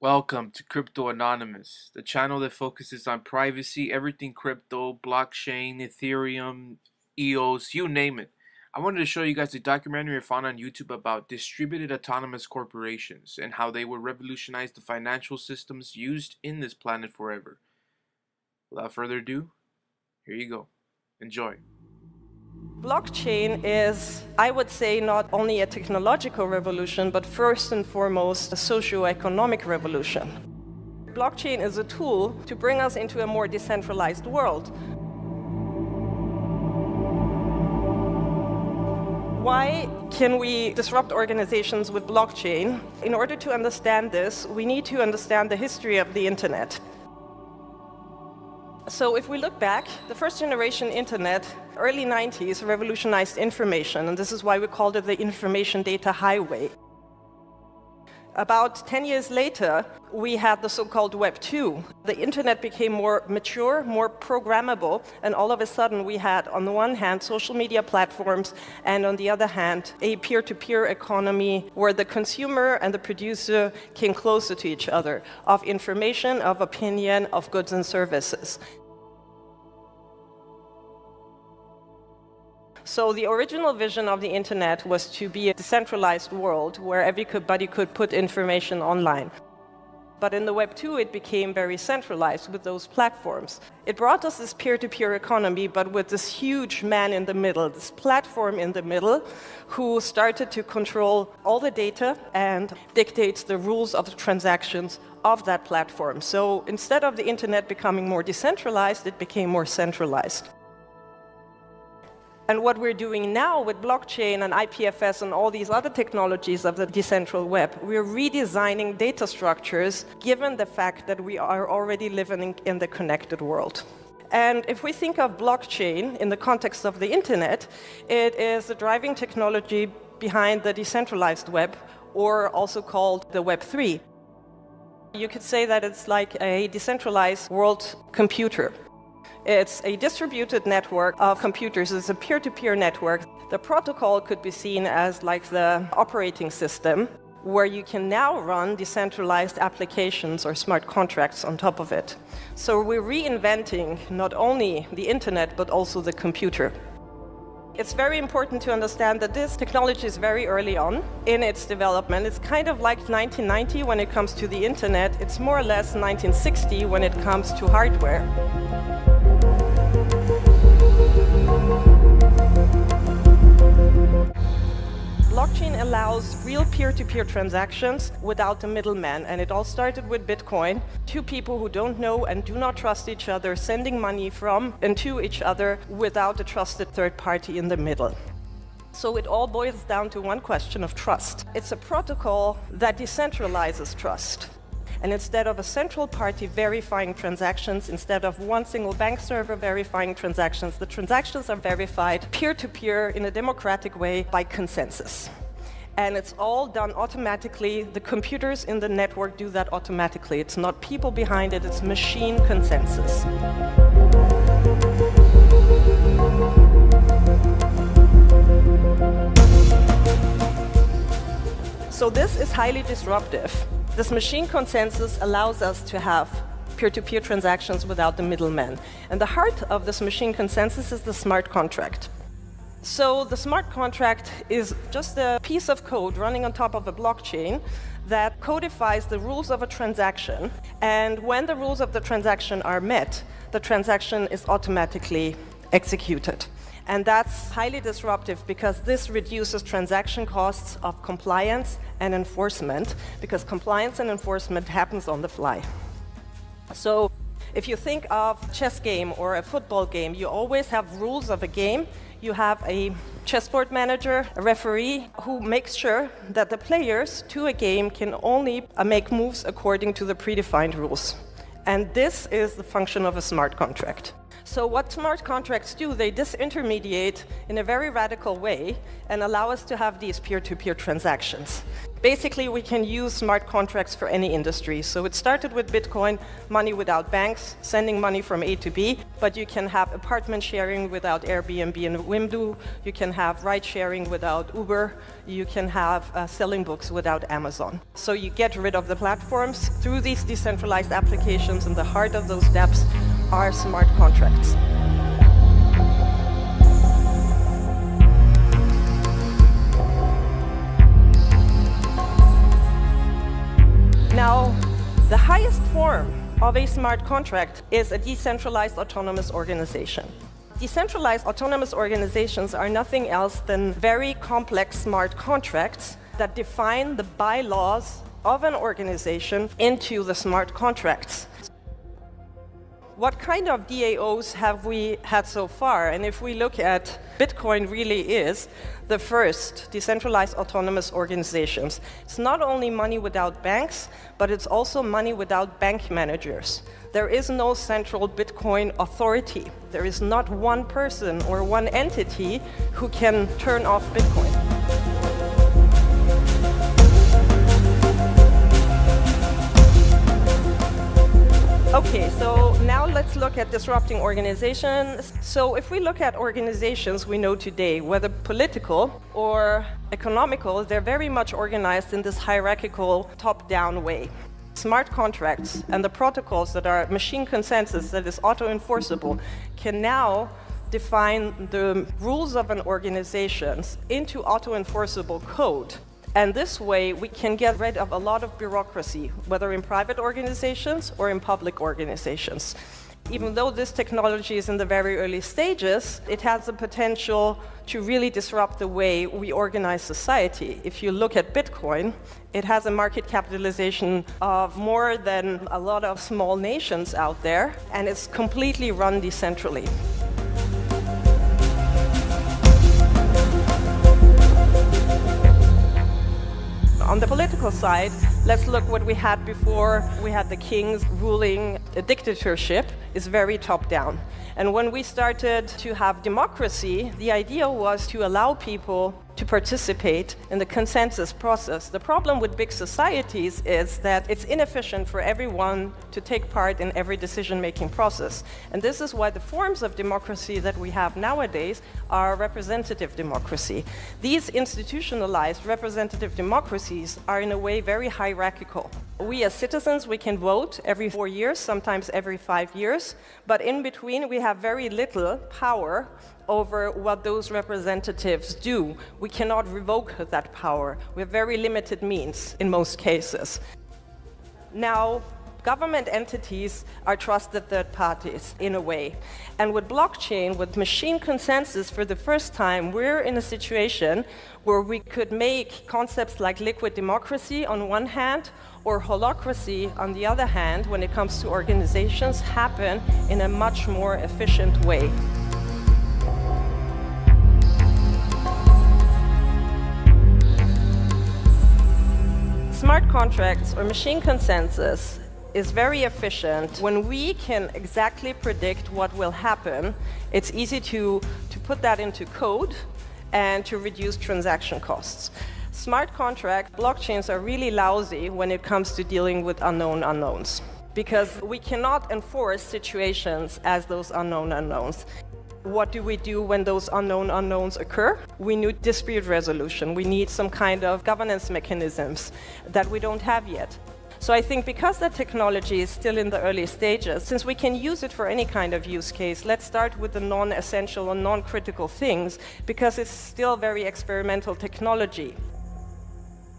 Welcome to Crypto Anonymous, the channel that focuses on privacy, everything crypto, blockchain, Ethereum, EOS, you name it. I wanted to show you guys a documentary I found on YouTube about distributed autonomous corporations and how they will revolutionize the financial systems used in this planet forever. Without further ado, here you go. Enjoy. Blockchain is, I would say, not only a technological revolution, but first and foremost, a socio-economic revolution. Blockchain is a tool to bring us into a more decentralized world. Why can we disrupt organizations with blockchain? In order to understand this, we need to understand the history of the internet. So if we look back, the first generation internet, early 90s, revolutionized information, and this is why we called it the information data highway. About 10 years later, we had the so-called Web 2. The internet became more mature, more programmable, and all of a sudden we had, on the one hand, social media platforms, and on the other hand, a peer-to-peer economy where the consumer and the producer came closer to each other, of information, of opinion, of goods and services. So the original vision of the internet was to be a decentralized world where everybody could put information online. But in the Web 2, it became very centralized with those platforms. It brought us this peer-to-peer economy, but with this huge man in the middle, this platform in the middle, who started to control all the data and dictates the rules of the transactions of that platform. So instead of the internet becoming more decentralized, it became more centralized. And what we're doing now with blockchain and IPFS and all these other technologies of the decentral web, we're redesigning data structures given the fact that we are already living in the connected world. And if we think of blockchain in the context of the internet, it is the driving technology behind the decentralized web, or also called the Web 3. You could say that it's like a decentralized world computer. It's a distributed network of computers. It's a peer-to-peer network. The protocol could be seen as like the operating system, where you can now run decentralized applications or smart contracts on top of it. So we're reinventing not only the internet, but also the computer. It's very important to understand that this technology is very early on in its development. It's kind of like 1990 when it comes to the internet. It's more or less 1960 when it comes to hardware. Blockchain allows real peer-to-peer transactions without the middleman, and it all started with Bitcoin. Two people who don't know and do not trust each other sending money from and to each other without a trusted third party in the middle. So it all boils down to one question of trust. It's a protocol that decentralizes trust. And instead of a central party verifying transactions, instead of one single bank server verifying transactions, the transactions are verified peer-to-peer in a democratic way by consensus. And it's all done automatically. The computers in the network do that automatically. It's not people behind it, it's machine consensus. So this is highly disruptive. This machine consensus allows us to have peer-to-peer transactions without the middleman. And the heart of this machine consensus is the smart contract. So the smart contract is just a piece of code running on top of a blockchain that codifies the rules of a transaction. And when the rules of the transaction are met, the transaction is automatically executed. And that's highly disruptive because this reduces transaction costs of compliance and enforcement, because compliance and enforcement happens on the fly. So if you think of a chess game or a football game, you always have rules of a game. You have a chessboard manager, a referee, who makes sure that the players to a game can only make moves according to the predefined rules. And this is the function of a smart contract. So what smart contracts do, they disintermediate in a very radical way and allow us to have these peer-to-peer transactions. Basically, we can use smart contracts for any industry. So it started with Bitcoin, money without banks, sending money from A to B, but you can have apartment sharing without Airbnb and Wimdu, you can have ride sharing without Uber, you can have selling books without Amazon. So you get rid of the platforms through these decentralized applications, and the heart of those dApps are smart contracts. Now, the highest form of a smart contract is a decentralized autonomous organization. Decentralized autonomous organizations are nothing else than very complex smart contracts that define the bylaws of an organization into the smart contracts. What kind of DAOs have we had so far? And if we look at Bitcoin, really is the first decentralized autonomous organizations. It's not only money without banks, but it's also money without bank managers. There is no central Bitcoin authority. There is not one person or one entity who can turn off Bitcoin. Okay, so now let's look at disrupting organizations. So if we look at organizations we know today, whether political or economical, they're very much organized in this hierarchical top-down way. Smart contracts and the protocols that are machine consensus, that is auto-enforceable, can now define the rules of an organization into auto-enforceable code. And this way, we can get rid of a lot of bureaucracy, whether in private organizations or in public organizations. Even though this technology is in the very early stages, it has the potential to really disrupt the way we organize society. If you look at Bitcoin, it has a market capitalization of more than a lot of small nations out there, and it's completely run decentrally. On the political side, let's look what we had before. We had the kings ruling. A dictatorship is very top-down. And when we started to have democracy, the idea was to allow people to participate in the consensus process. The problem with big societies is that it's inefficient for everyone to take part in every decision-making process. And this is why the forms of democracy that we have nowadays are representative democracy. These institutionalized representative democracies are in a way very hierarchical. We as citizens, we can vote every 4 years, sometimes every 5 years, but in between we have very little power over what those representatives do. We cannot revoke that power. We have very limited means in most cases. Now, government entities are trusted third parties in a way. And with blockchain, with machine consensus, for the first time, we're in a situation where we could make concepts like liquid democracy on one hand, or holacracy on the other hand, when it comes to organizations, happen in a much more efficient way. Smart contracts or machine consensus is very efficient. When we can exactly predict what will happen, it's easy to put that into code and to reduce transaction costs. Smart contract blockchains are really lousy when it comes to dealing with unknown unknowns, because we cannot enforce situations as those unknown unknowns. What do we do when those unknown unknowns occur? We need dispute resolution. We need some kind of governance mechanisms that we don't have yet. So I think because the technology is still in the early stages, since we can use it for any kind of use case, let's start with the non-essential and non-critical things, because it's still very experimental technology.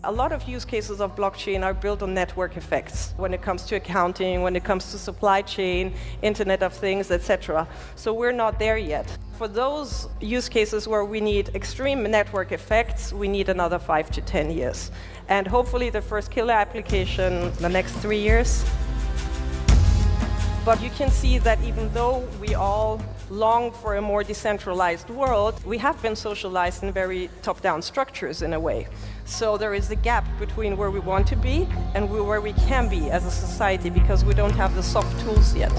A lot of use cases of blockchain are built on network effects when it comes to accounting, when it comes to supply chain, Internet of Things, etc. So we're not there yet. For those use cases where we need extreme network effects, we need another 5 to 10 years. And hopefully the first killer application the next 3 years. But you can see that even though we all long for a more decentralized world, we have been socialized in very top-down structures in a way. So there is a gap between where we want to be and where we can be as a society, because we don't have the soft tools yet.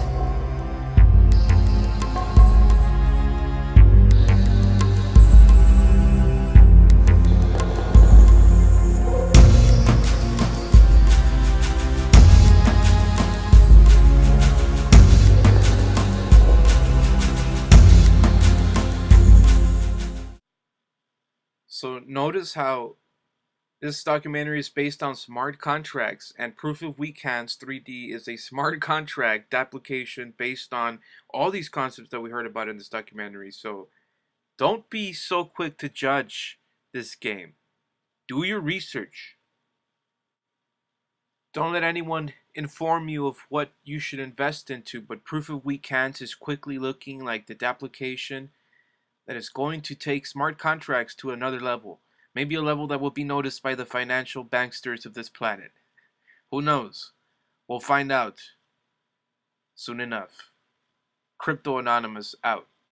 notice how this documentary is based on smart contracts, and Proof of Weak Hands 3D is a smart contract application based on all these concepts that we heard about in this documentary. So don't be so quick to judge this game. Do your research. Don't let anyone inform you of what you should invest into, but Proof of Weak Hands is quickly looking like the application that is going to take smart contracts to another level. Maybe a level that will be noticed by the financial banksters of this planet. Who knows? We'll find out soon enough. Crypto Anonymous out.